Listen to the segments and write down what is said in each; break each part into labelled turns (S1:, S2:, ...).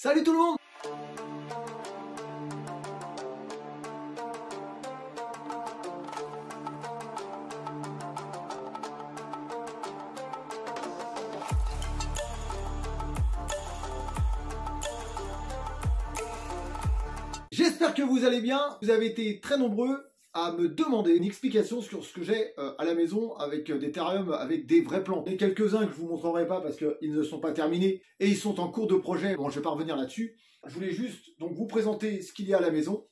S1: Salut tout le monde! J'espère que vous allez bien. Vous avez été très nombreux à me demander une explication sur ce que j'ai à la maison avec des terrariums avec des vrais plantes. Et quelques-uns que je vous montrerai pas parce qu'ils ne sont pas terminés et ils sont en cours de projet. Bon, je vais pas revenir là-dessus. Je voulais juste donc vous présenter ce qu'il y a à la maison.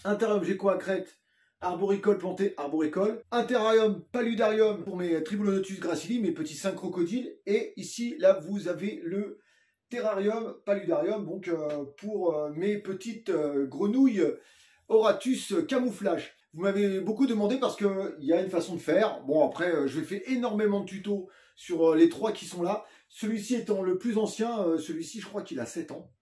S1: Un terrarium Gecko à crête, arboricole planté, arboricole. Un terrarium paludarium pour mes Tribulonotus gracili, mes petits 5 crocodiles. Et ici, là, vous avez le terrarium paludarium, donc pour mes petites grenouilles Horatus camouflage. Vous m'avez beaucoup demandé parce qu'il y a une façon de faire. Bon, après, je vais faire énormément de tutos sur les trois qui sont là. Celui-ci étant le plus ancien, celui-ci, je crois qu'il a 7 ans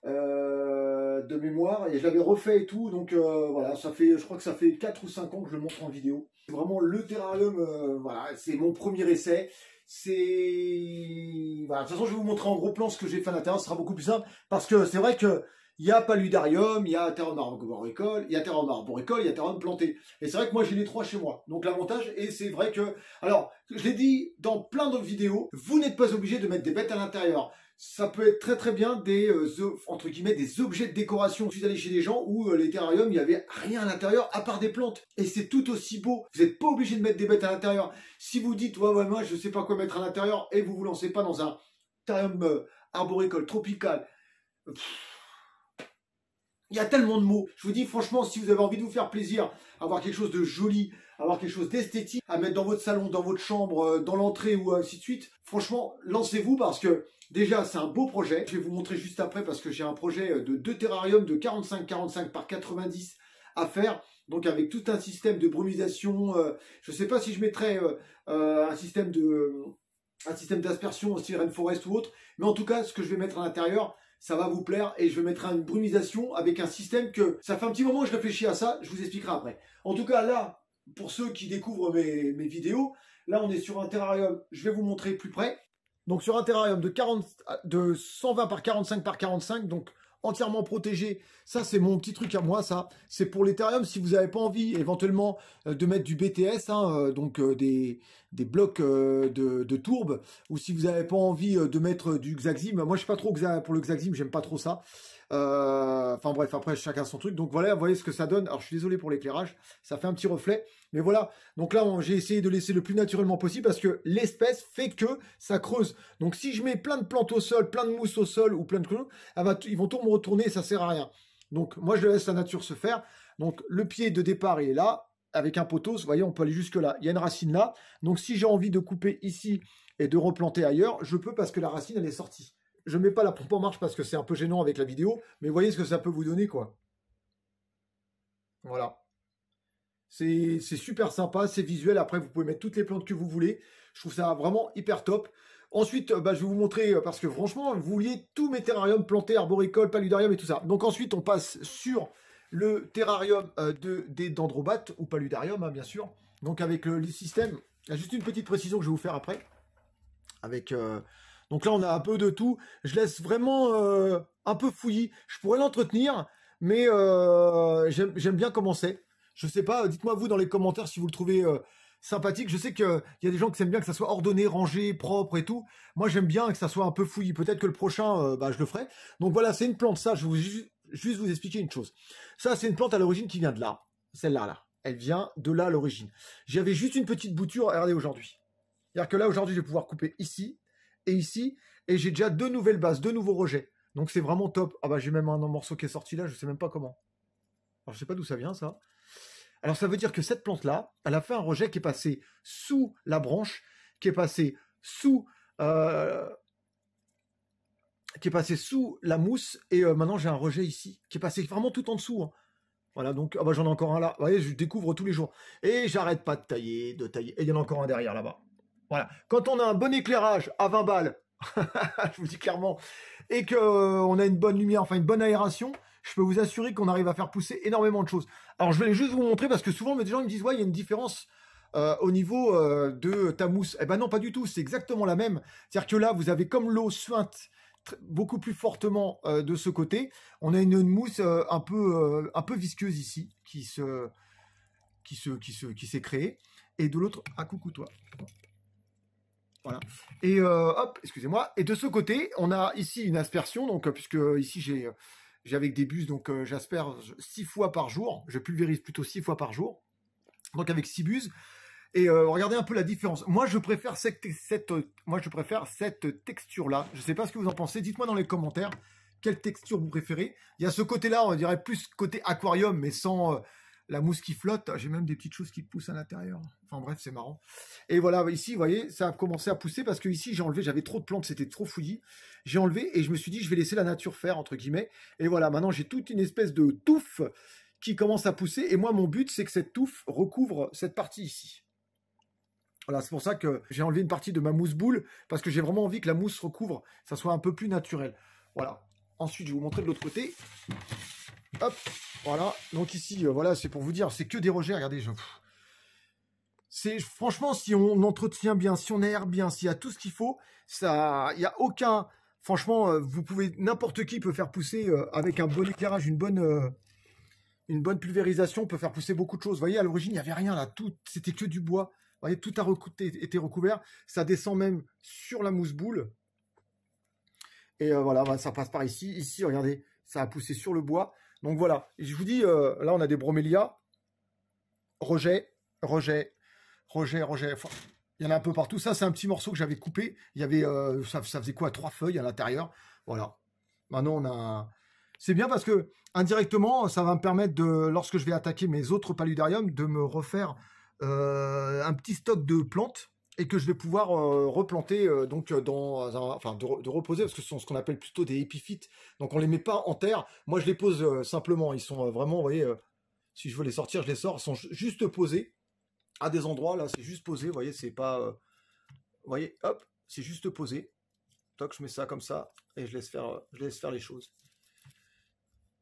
S1: de mémoire. Et je l'avais refait et tout. Donc voilà, ça fait, je crois que ça fait 4 ou 5 ans que je le montre en vidéo. C'est vraiment le terrarium, voilà, c'est mon premier essai. C'est... Voilà, de toute façon, je vais vous montrer en gros plan ce que j'ai fait à l'intérieur. Ce sera beaucoup plus simple. Parce que c'est vrai que il y a paludarium, il y a terrarium arboricole, il y a terrarium arboricole, il y a terrarium planté. Et c'est vrai que moi, j'ai les trois chez moi. Donc l'avantage, et c'est vrai que... Alors, je l'ai dit dans plein d'autres vidéos, vous n'êtes pas obligé de mettre des bêtes à l'intérieur. Ça peut être très très bien des, entre guillemets, des objets de décoration. Je suis allé chez des gens où les terrariums, il n'y avait rien à l'intérieur à part des plantes. Et c'est tout aussi beau. Vous n'êtes pas obligé de mettre des bêtes à l'intérieur. Si vous dites, ouais, moi, je sais pas quoi mettre à l'intérieur, et vous vous lancez pas dans un terrarium arboricole tropical, il y a tellement de mots. Je vous dis franchement, si vous avez envie de vous faire plaisir, avoir quelque chose de joli, avoir quelque chose d'esthétique, à mettre dans votre salon, dans votre chambre, dans l'entrée ou ainsi de suite, franchement, lancez-vous parce que déjà, c'est un beau projet. Je vais vous montrer juste après parce que j'ai un projet de 2 terrariums de 45-45 par 90 à faire. Donc avec tout un système de brumisation. Je ne sais pas si je mettrai un système d'aspersion style Rainforest ou autre. Mais en tout cas, ce que je vais mettre à l'intérieur, ça va vous plaire et je vais mettre une brumisation avec un système que ça fait un petit moment que je réfléchis à ça, je vous expliquerai après. En tout cas là, pour ceux qui découvrent mes vidéos, là on est sur un terrarium, je vais vous montrer plus près. Donc sur un terrarium de 120 par 45 par 45, donc entièrement protégé. Ça c'est mon petit truc à moi, ça. C'est pour les terrariums si vous n'avez pas envie éventuellement de mettre du BTS, hein, donc des blocs de tourbe, ou si vous n'avez pas envie de mettre du Xaxim. Moi je suis pas trop pour le Xaxim, j'aime pas trop ça. Enfin bref, après chacun son truc. Donc voilà, vous voyez ce que ça donne. Alors je suis désolé pour l'éclairage, ça fait un petit reflet. Mais voilà, donc là j'ai essayé de laisser le plus naturellement possible parce que l'espèce fait que ça creuse. Donc si je mets plein de plantes au sol, plein de mousse au sol ou plein de clous, ils vont tout me retourner et ça sert à rien. Donc moi je laisse la nature se faire. Donc le pied de départ il est là, avec un poteau, vous voyez on peut aller jusque là. Il y a une racine là. Donc si j'ai envie de couper ici et de replanter ailleurs, je peux parce que la racine elle est sortie. Je ne mets pas la pompe en marche parce que c'est un peu gênant avec la vidéo, mais voyez ce que ça peut vous donner, quoi. Voilà. C'est super sympa, c'est visuel. Après, vous pouvez mettre toutes les plantes que vous voulez. Je trouve ça vraiment hyper top. Ensuite, je vais vous montrer, parce que franchement, vous vouliez tous mes terrariums plantés, arboricoles, paludarium et tout ça. Donc ensuite, on passe sur le terrarium des dendrobates, ou paludarium, hein, bien sûr. Donc avec le système, il y a juste une petite précision que je vais vous faire après. Avec... Donc là, on a un peu de tout. Je laisse vraiment un peu fouillis. Je pourrais l'entretenir, mais j'aime bien comment c'est. Je sais pas, dites-moi vous dans les commentaires si vous le trouvez sympathique. Je sais qu'il y a des gens qui aiment bien que ça soit ordonné, rangé, propre et tout. Moi, j'aime bien que ça soit un peu fouillis. Peut-être que le prochain, je le ferai. Donc voilà, c'est une plante. Ça, je vais juste vous expliquer une chose. Ça, c'est une plante à l'origine qui vient de là. Celle-là, là. Elle vient de là à l'origine. J'avais juste une petite bouture, regardez, aujourd'hui. C'est-à-dire que là, aujourd'hui, je vais pouvoir couper ici et ici, et j'ai déjà 2 nouvelles bases, 2 nouveaux rejets. Donc c'est vraiment top. Ah bah j'ai même un morceau qui est sorti là, je sais même pas comment. Alors je sais pas d'où ça vient ça. Alors ça veut dire que cette plante-là, elle a fait un rejet qui est passé sous la branche, qui est passé sous la mousse, et maintenant j'ai un rejet ici, qui est passé vraiment tout en dessous. Hein. Voilà, donc ah bah, j'en ai encore un là. Vous voyez, je découvre tous les jours. Et j'arrête pas de tailler, et il y en a encore un derrière là-bas. Voilà. Quand on a un bon éclairage à 20 balles, je vous dis clairement, et qu'on a une bonne lumière, enfin une bonne aération, je peux vous assurer qu'on arrive à faire pousser énormément de choses. Alors je vais juste vous montrer parce que souvent des gens me disent ouais, il y a une différence au niveau de ta mousse. Eh ben non, pas du tout, c'est exactement la même. C'est-à-dire que là, vous avez comme l'eau suinte beaucoup plus fortement de ce côté. On a une mousse un peu visqueuse ici qui s'est créée. Et de l'autre, ah coucou toi. Voilà. Et hop, excusez-moi. Et de ce côté, on a ici une aspersion. Donc puisque ici j'ai avec des bus, donc j'asperge 6 fois par jour. Je pulvérise plutôt 6 fois par jour. Donc avec 6 buses. Et regardez un peu la différence. Moi, je préfère cette texture-là. Je ne sais pas ce que vous en pensez. Dites-moi dans les commentaires quelle texture vous préférez. Il y a ce côté-là, on dirait plus côté aquarium, mais sans la mousse qui flotte. J'ai même des petites choses qui poussent à l'intérieur. Enfin bref, c'est marrant. Et voilà, ici, vous voyez, ça a commencé à pousser parce que ici, j'ai enlevé, j'avais trop de plantes, c'était trop fouillis. J'ai enlevé et je me suis dit, je vais laisser la nature faire, entre guillemets. Et voilà, maintenant, j'ai toute une espèce de touffe qui commence à pousser. Et moi, mon but, c'est que cette touffe recouvre cette partie ici. Voilà, c'est pour ça que j'ai enlevé une partie de ma mousse boule, parce que j'ai vraiment envie que la mousse recouvre, ça soit un peu plus naturel. Voilà. Ensuite, je vais vous montrer de l'autre côté. Hop, voilà. Donc ici, voilà, c'est pour vous dire, c'est que des rejets. Regardez, franchement, si on entretient bien, si on aère bien, s'il y a tout ce qu'il faut, ça, il n'y a aucun... Franchement, vous pouvez, n'importe qui peut faire pousser avec un bon éclairage, une bonne pulvérisation, peut faire pousser beaucoup de choses. Vous voyez, à l'origine, il n'y avait rien là, tout, c'était que du bois. Vous voyez, tout a été recouvert. Ça descend même sur la mousse boule. Et voilà, ça passe par ici. Ici, regardez, ça a poussé sur le bois. Donc voilà, et je vous dis, là, on a des bromélias. Rejet. Enfin, il y en a un peu partout. Ça, c'est un petit morceau que j'avais coupé. Il y avait, ça faisait quoi, 3 feuilles à l'intérieur. Voilà. Maintenant, on a... C'est bien parce que, indirectement, ça va me permettre de, lorsque je vais attaquer mes autres paludariums, de me refaire... un petit stock de plantes et que je vais pouvoir replanter de reposer parce que ce sont ce qu'on appelle plutôt des épiphytes, donc on les met pas en terre. Moi je les pose simplement, ils sont vraiment, vous voyez, si je veux les sortir je les sors, ils sont juste posés à des endroits, là c'est juste posé, vous voyez, c'est pas vous voyez, hop, c'est juste posé. Toc, je mets ça comme ça et je laisse faire les choses.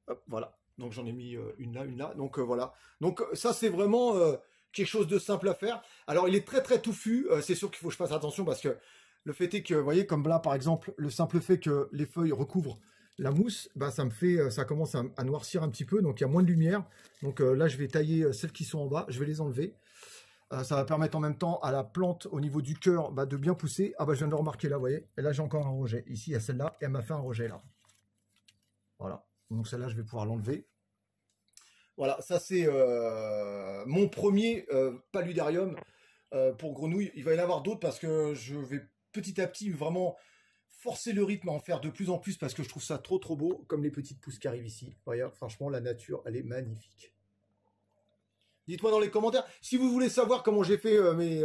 S1: Hop, voilà, donc j'en ai mis une là, donc voilà, donc ça c'est vraiment quelque chose de simple à faire. Alors, il est très, très touffu. C'est sûr qu'il faut que je fasse attention parce que le fait est que, vous voyez, comme là, par exemple, le simple fait que les feuilles recouvrent la mousse, bah, ça commence à noircir un petit peu. Donc, il y a moins de lumière. Donc, là, je vais tailler celles qui sont en bas. Je vais les enlever. Ça va permettre en même temps à la plante, au niveau du cœur, bah, de bien pousser. Ah, bah, je viens de le remarquer là, vous voyez. Et là, j'ai encore un rejet. Ici, il y a celle-là. Et elle m'a fait un rejet là. Voilà. Donc, celle-là, je vais pouvoir l'enlever. Voilà, ça c'est mon premier paludarium pour grenouilles. Il va y en avoir d'autres parce que je vais petit à petit vraiment forcer le rythme à en faire de plus en plus parce que je trouve ça trop beau, comme les petites pousses qui arrivent ici. Voyez, franchement, la nature, elle est magnifique. Dites-moi dans les commentaires si vous voulez savoir comment j'ai fait mes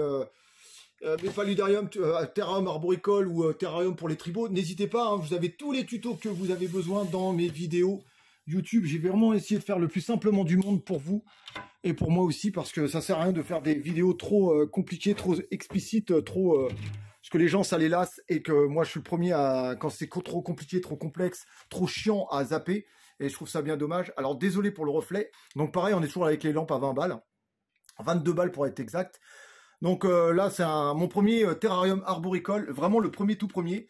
S1: paludariums, terrarium arboricole ou terrarium pour les tribots. N'hésitez pas, hein, vous avez tous les tutos que vous avez besoin dans mes vidéos YouTube. J'ai vraiment essayé de faire le plus simplement du monde pour vous et pour moi aussi, parce que ça sert à rien de faire des vidéos trop compliquées, trop explicites, parce que les gens ça les lasse et que moi je suis le premier à, quand c'est trop compliqué, trop complexe, trop chiant, à zapper, et je trouve ça bien dommage. Alors désolé pour le reflet. Donc pareil, on est toujours avec les lampes à 20 balles, 22 balles pour être exact. Donc là c'est mon premier terrarium arboricole, vraiment le premier tout premier.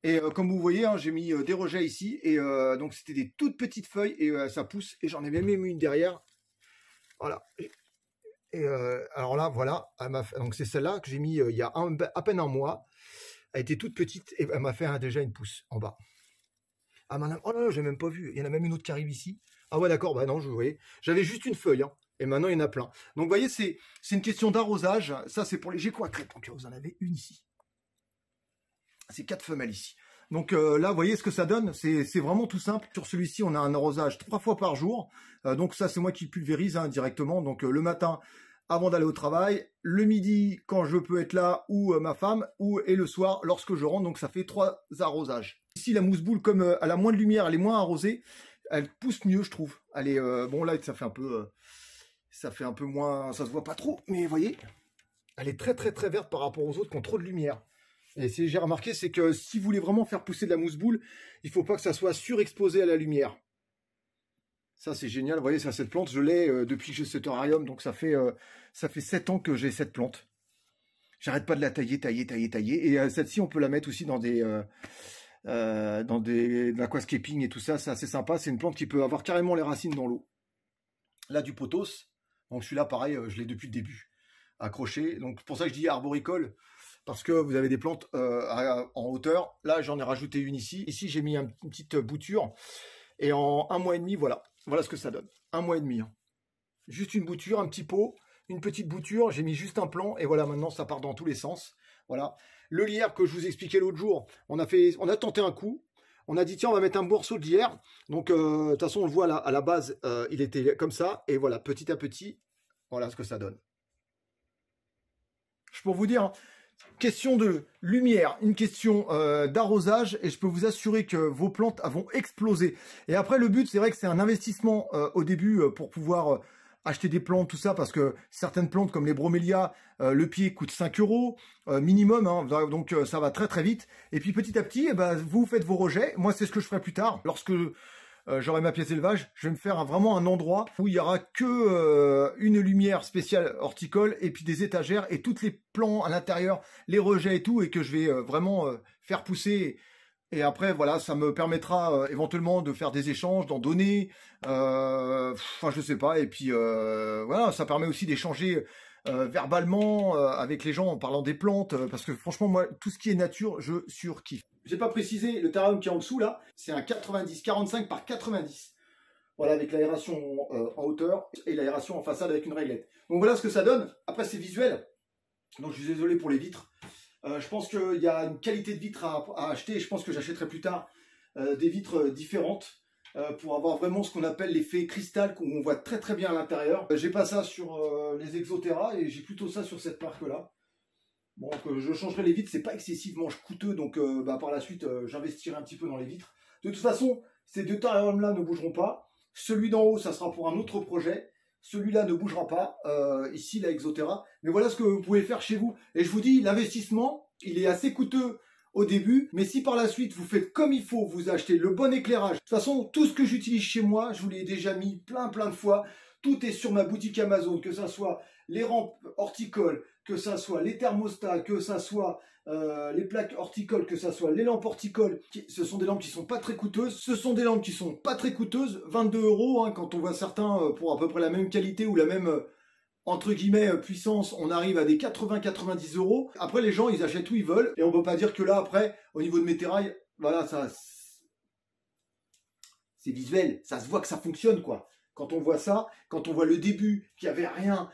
S1: Et comme vous voyez, hein, j'ai mis des rejets ici. Et donc, c'était des toutes petites feuilles. Et ça pousse. Et j'en ai même mis une derrière. Voilà. Et alors là, voilà. Donc, c'est celle-là que j'ai mis il y a à peine un mois. Elle était toute petite. Et elle m'a fait déjà une pousse en bas. Ah, madame. Oh là là, j'ai même pas vu. Il y en a même une autre qui arrive ici. Ah ouais, d'accord. Bah non, vous voyez. J'avais juste une feuille. Hein, et maintenant, il y en a plein. Donc, vous voyez, c'est une question d'arrosage. Ça, c'est pour les gécoacrètes. Donc, vous en avez une ici. C'est 4 femelles ici. Donc là, vous voyez ce que ça donne. C'est vraiment tout simple. Sur celui-ci, on a un arrosage 3 fois par jour. Donc ça, c'est moi qui pulvérise hein, directement. Donc le matin, avant d'aller au travail. Le midi, quand je peux être là, ou ma femme. Et le soir, lorsque je rentre. Donc ça fait 3 arrosages. Ici, la mousse boule, comme elle a moins de lumière, elle est moins arrosée. Elle pousse mieux, je trouve. Elle est, bon, là, ça fait un peu moins... Ça se voit pas trop. Mais vous voyez, elle est très verte par rapport aux autres qui ont trop de lumière. Et ce que j'ai remarqué, c'est que si vous voulez vraiment faire pousser de la mousse boule, il ne faut pas que ça soit surexposé à la lumière. Ça, c'est génial. Vous voyez, ça, cette plante, je l'ai depuis que j'ai ce terrarium. Donc, ça fait 7 ans que j'ai cette plante. J'arrête pas de la tailler. Et celle-ci, on peut la mettre aussi dans des dans de l'aquascaping et tout ça, c'est assez sympa. C'est une plante qui peut avoir carrément les racines dans l'eau. Là, du pothos. Donc celui-là, pareil, je l'ai depuis le début accroché. Donc pour ça que je dis arboricole, parce que vous avez des plantes en hauteur. Là, j'en ai rajouté une ici. Ici, j'ai mis une petite bouture. Et en 1 mois et demi, voilà. Voilà ce que ça donne. 1 mois et demi. Hein. Juste une bouture, un petit pot, une petite bouture. J'ai mis juste un plan. Et voilà, maintenant, ça part dans tous les sens. Voilà. Le lierre que je vous expliquais l'autre jour, on a tenté un coup. On a dit, tiens, on va mettre un morceau de lierre. Donc, de toute façon, on le voit là, à la base, il était comme ça. Et voilà, petit à petit, voilà ce que ça donne. Je peux vous dire, hein, question de lumière, une question d'arrosage, et je peux vous assurer que vos plantes vont exploser. Et après, le but, c'est vrai que c'est un investissement au début pour pouvoir acheter des plantes, tout ça, parce que certaines plantes comme les bromélias, le pied coûte 5 € minimum, hein, donc ça va très très vite. Et puis petit à petit, eh ben, vous faites vos rejets. Moi, c'est ce que je ferai plus tard, lorsque j'aurai ma pièce d'élevage. Je vais me faire vraiment un endroit où il y aura que une lumière spéciale horticole et puis des étagères et toutes les plants à l'intérieur, les rejets et tout, et que je vais vraiment faire pousser. Et après, voilà, ça me permettra éventuellement de faire des échanges, d'en donner, enfin, je sais pas. Et puis, voilà, ça permet aussi d'échanger verbalement avec les gens en parlant des plantes, parce que franchement, moi, tout ce qui est nature, je surkiffe. J'ai pas précisé, le terrarium qui est en dessous, là, c'est un 45 par 90. Voilà, avec l'aération en hauteur et l'aération en façade avec une réglette. Donc voilà ce que ça donne. Après, c'est visuel. Donc, je suis désolé pour les vitres. Je pense qu'il y a une qualité de vitre à acheter. Je pense que j'achèterai plus tard des vitres différentes pour avoir vraiment ce qu'on appelle l'effet cristal, où on voit très très bien à l'intérieur. J'ai pas ça sur les Exoterra et j'ai plutôt ça sur cette marque-là. Bon, je changerai les vitres, c'est pas excessivement coûteux, donc par la suite, j'investirai un petit peu dans les vitres. De toute façon, ces deux terrariums-là ne bougeront pas. Celui d'en haut, ça sera pour un autre projet. Celui-là ne bougera pas, ici, la Exoterra. Mais voilà ce que vous pouvez faire chez vous. Et je vous dis, l'investissement, il est assez coûteux au début. Mais si par la suite, vous faites comme il faut, vous achetez le bon éclairage. De toute façon, tout ce que j'utilise chez moi, je vous l'ai déjà mis plein de fois. Tout est sur ma boutique Amazon, que ça soit les rampes horticoles, que ça soit les thermostats, que ça soit les plaques horticoles, que ça soit les lampes horticoles. Ce sont des lampes qui sont pas très coûteuses. Ce sont des lampes qui sont pas très coûteuses. 22 €, hein, quand on voit certains pour à peu près la même qualité ou la même, entre guillemets, puissance, on arrive à des 80-90 €. Après, les gens, ils achètent où ils veulent. Et on peut pas dire que là, après, au niveau de mes terrailles, voilà, ça, c'est visuel. Ça se voit que ça fonctionne, quoi. Quand on voit ça, quand on voit le début, qu'il n'y avait rien,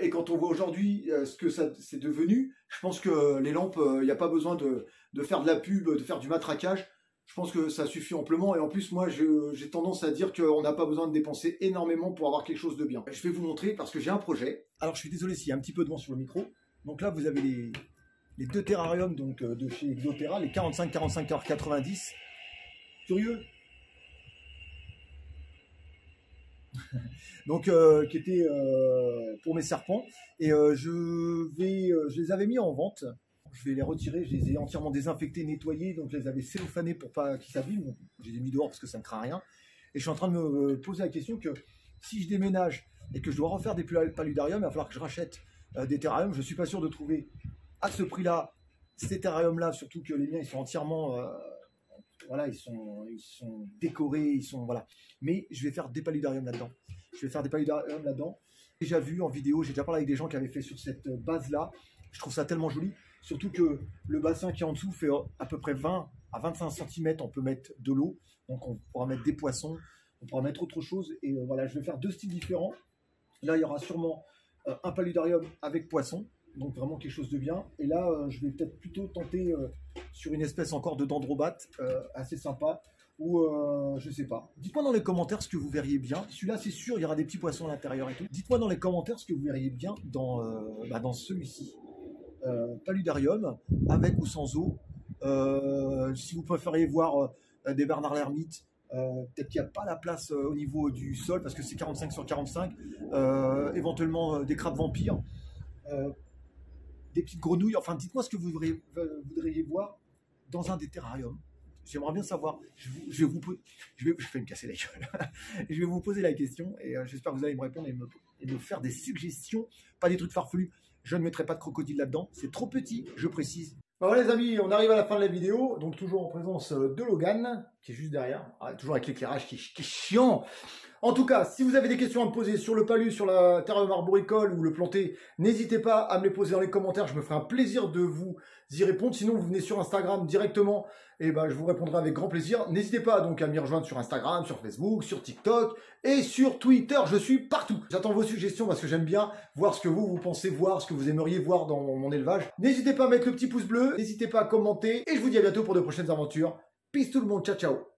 S1: et quand on voit aujourd'hui ce que ça c'est devenu, je pense que les lampes, il n'y a pas besoin de faire de la pub, de faire du matraquage. Je pense que ça suffit amplement. Et en plus, moi, j'ai tendance à dire qu'on n'a pas besoin de dépenser énormément pour avoir quelque chose de bien. Je vais vous montrer parce que j'ai un projet. Alors, je suis désolé s'il y a un petit peu de vent sur le micro. Donc là, vous avez les deux terrariums donc, de chez Exoterra, les 45 par 90. Curieux. Donc qui était pour mes serpents, et je les avais mis en vente. Je vais les retirer, je les ai entièrement désinfectés, nettoyés, donc je les avais cellophanés pour pas qu'ils s'abîment. Je les ai mis dehors parce que ça ne craint rien, et je suis en train de me poser la question que si je déménage et que je dois refaire des paludariums, il va falloir que je rachète des terrariums. Je suis pas sûr de trouver à ce prix là ces terrariums là, surtout que les miens ils sont entièrement voilà, ils sont décorés, ils sont voilà. Mais je vais faire des paludariums là-dedans. Je vais faire des paludariums là-dedans. J'ai déjà vu en vidéo, j'ai déjà parlé avec des gens qui avaient fait sur cette base-là. Je trouve ça tellement joli. Surtout que le bassin qui est en dessous fait à peu près 20 à 25 cm. On peut mettre de l'eau. Donc on pourra mettre des poissons, on pourra mettre autre chose. Et voilà, je vais faire deux styles différents. Là, il y aura sûrement un paludarium avec poisson. Donc vraiment quelque chose de bien. Et là, je vais peut-être plutôt tenter sur une espèce encore de dendrobate assez sympa. Ou je sais pas. Dites-moi dans les commentaires ce que vous verriez bien. Celui-là, c'est sûr, il y aura des petits poissons à l'intérieur et tout. Dites-moi dans les commentaires ce que vous verriez bien dans celui-ci. Paludarium, avec ou sans eau. Si vous préfériez voir des Bernard l'Ermite, peut-être qu'il n'y a pas la place au niveau du sol parce que c'est 45 sur 45. Éventuellement des crabes vampires. Des petites grenouilles, enfin dites-moi ce que vous voudriez voir dans un des terrariums. J'aimerais bien savoir, je vais me casser la gueule. Je vais vous poser la question et j'espère que vous allez me répondre et me faire des suggestions, pas des trucs farfelus. Je ne mettrai pas de crocodile là-dedans, c'est trop petit, je précise. Voilà les amis, on arrive à la fin de la vidéo, donc toujours en présence de Logan, qui est juste derrière, toujours avec l'éclairage qui est chiant. En tout cas, si vous avez des questions à me poser sur le palu, sur la terre arboricole ou le planter, n'hésitez pas à me les poser dans les commentaires, je me ferai un plaisir de vous y répondre. Sinon, vous venez sur Instagram directement, et ben je vous répondrai avec grand plaisir. N'hésitez pas donc à m'y rejoindre sur Instagram, sur Facebook, sur TikTok et sur Twitter, je suis partout. J'attends vos suggestions parce que j'aime bien voir ce que vous pensez voir, ce que vous aimeriez voir dans mon élevage. N'hésitez pas à mettre le petit pouce bleu, n'hésitez pas à commenter, et je vous dis à bientôt pour de prochaines aventures. Peace tout le monde, ciao ciao.